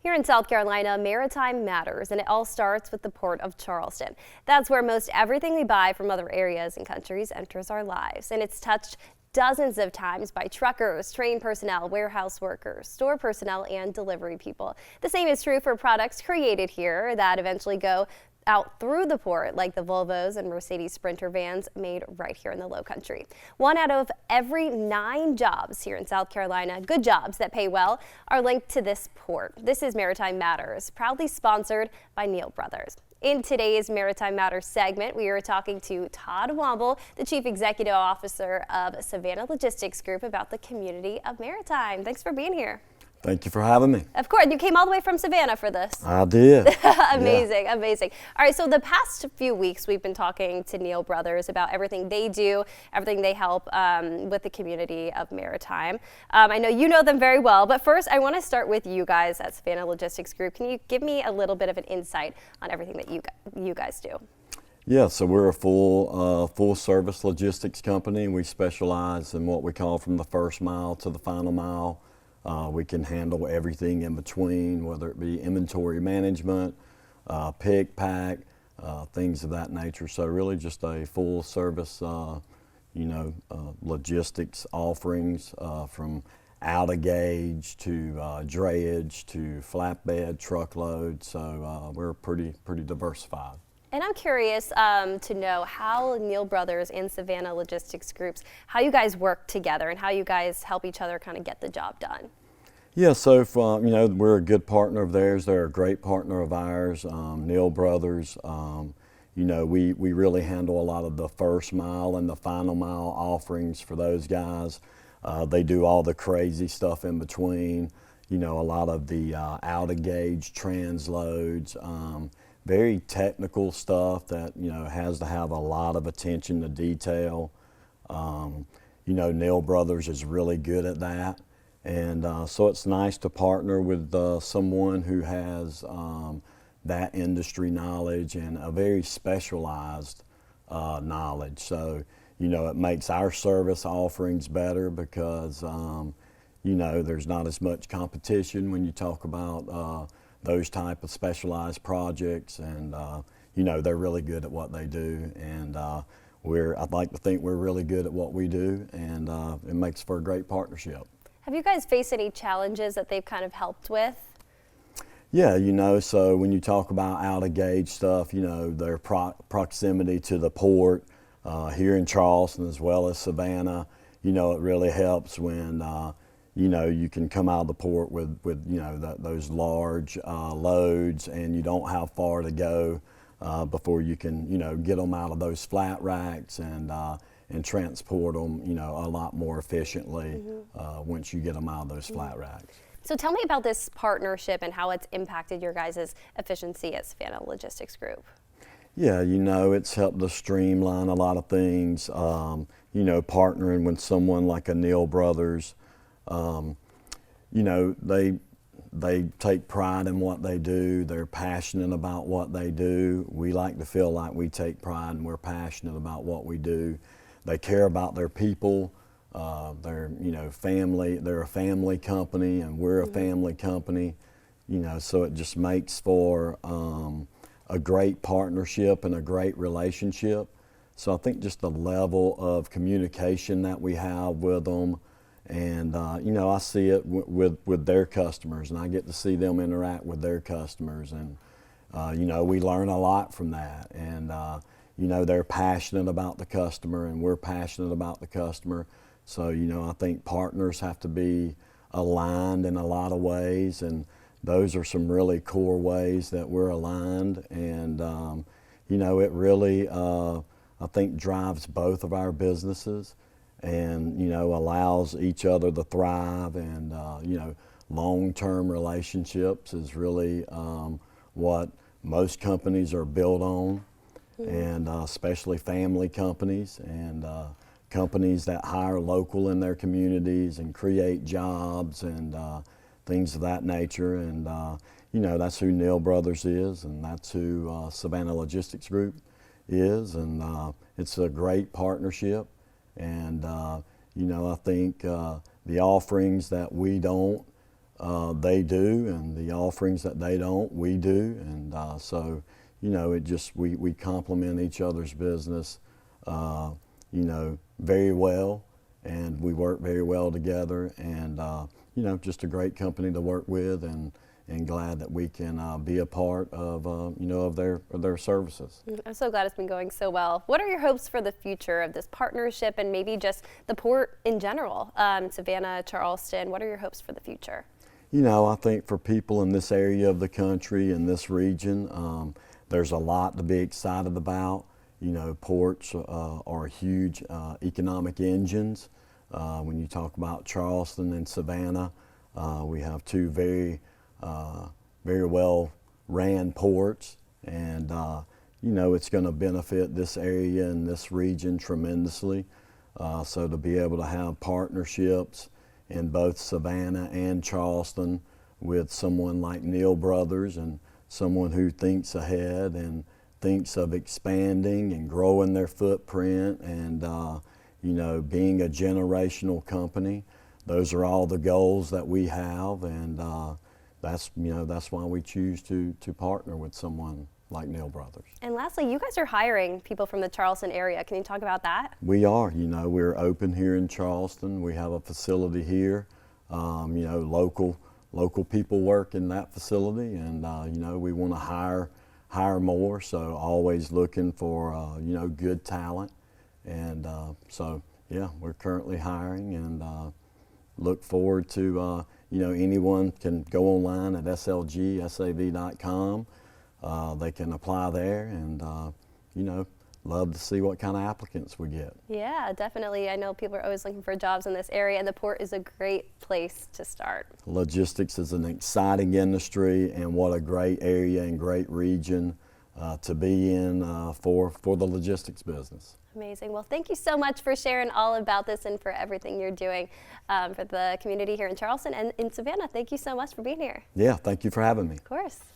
Here in South Carolina, maritime matters, and it all starts with the port of Charleston. That's where most everything we buy from other areas and countries enters our lives, and it's touched dozens of times by truckers, train personnel, warehouse workers, store personnel, and delivery people. The same is true for products created here that eventually go out through the port, like the Volvos and Mercedes Sprinter vans made right here in the Lowcountry. 1 out of every 9 jobs here in South Carolina, good jobs that pay well, are linked to this port. This is Maritime Matters, proudly sponsored by Neal Brothers. In today's Maritime Matters segment, we are talking to Todd Womble, the Chief Executive Officer of Savannah Logistics Group, about the community of Maritime. Thanks for being here. Thank you for having me. Of course, you came all the way from Savannah for this. I did. Amazing, yeah. Amazing. All right, so the past few weeks we've been talking to Neal Brothers about everything they do, everything they help with the community of Maritime. I know you know them very well, but first I want to start with you guys at Savannah Logistics Group. Can you give me a little bit of an insight on everything that you guys do? Yeah, so we're a full service logistics company. We specialize in what we call from the first mile to the final mile. We can handle everything in between, whether it be inventory management, pick, pack, things of that nature. So really just a full service, logistics offerings from out of gauge to drayage to flatbed, truckload. So we're pretty diversified. And I'm curious to know how Neal Brothers and Savannah Logistics Groups, how you guys work together and how you guys help each other kind of get the job done. Yeah, so we're a good partner of theirs. They're a great partner of ours, Neal Brothers. We really handle a lot of the first mile and the final mile offerings for those guys. They do all the crazy stuff in between, a lot of the out of gauge transloads. Very technical stuff that has to have a lot of attention to detail. Neal Brothers is really good at that, and so it's nice to partner with someone who has that industry knowledge and a very specialized knowledge. So it makes our service offerings better because there's not as much competition when you talk about those type of specialized projects, and they're really good at what they do, and I'd like to think we're really good at what we do, and it makes for a great partnership. Have you guys faced any challenges that they've kind of helped with? Yeah, so when you talk about out of gauge stuff, their proximity to the port here in Charleston as well as Savannah, it really helps when you can come out of the port with those large loads, and you don't have far to go before you can get them out of those flat racks and transport them a lot more efficiently once you get them out of those flat racks. So tell me about this partnership and how it's impacted your guys' efficiency at Savannah Logistics Group. Yeah, it's helped us streamline a lot of things. Partnering with someone like a Neal Brothers. They take pride in what they do. They're passionate about what they do. We like to feel like we take pride and we're passionate about what we do. They care about their people. They're family. They're a family company, and we're a family company. So it just makes for a great partnership and a great relationship. So I think just the level of communication that we have with them. And, I see it with their customers, and I get to see them interact with their customers. And, we learn a lot from that. And, they're passionate about the customer, and we're passionate about the customer. So, I think partners have to be aligned in a lot of ways. And those are some really core ways that we're aligned. And, it really, I think, drives both of our businesses. And allows each other to thrive, and long-term relationships is really what most companies are built on, and especially family companies and companies that hire local in their communities and create jobs and things of that nature. And that's who Neal Brothers is, and that's who Savannah Logistics Group is, and it's a great partnership. And I think the offerings that we don't they do, and the offerings that they don't, we do. And so, you know, we complement each other's business, you know, very well, and we work very well together. And you know, just a great company to work with, and glad that we can be a part of you know, of their services. I'm so glad it's been going so well. What are your hopes for the future of this partnership and maybe just the port in general? Savannah, Charleston, what are your hopes for the future? You know, I think for people in this area of the country, in this region, there's a lot to be excited about. You know, ports are huge economic engines. When you talk about Charleston and Savannah, we have two very well ran ports, and you know, it's going to benefit this area and this region tremendously. So to be able to have partnerships in both Savannah and Charleston with someone like Neal Brothers, and someone who thinks ahead and thinks of expanding and growing their footprint, and you know, being a generational company. Those are all the goals that we have, and that's, you know, that's why we choose to partner with someone like Neal Brothers. And lastly, you guys are hiring people from the Charleston area. Can you talk about that? We are. You know, we're open here in Charleston. We have a facility here. You know, local people work in that facility, and you know, we want to hire more. So always looking for you know, good talent, and so yeah, we're currently hiring, and look forward to you know, anyone can go online at slgsav.com. They can apply there, and you know, love to see what kind of applicants we get. Yeah, definitely. I know people are always looking for jobs in this area, and the port is a great place to start. Logistics is an exciting industry, and what a great area and great region to be in for the logistics business. Amazing. Well, thank you so much for sharing all about this and for everything you're doing for the community here in Charleston and in Savannah. Thank you so much for being here. Yeah, thank you for having me. Of course.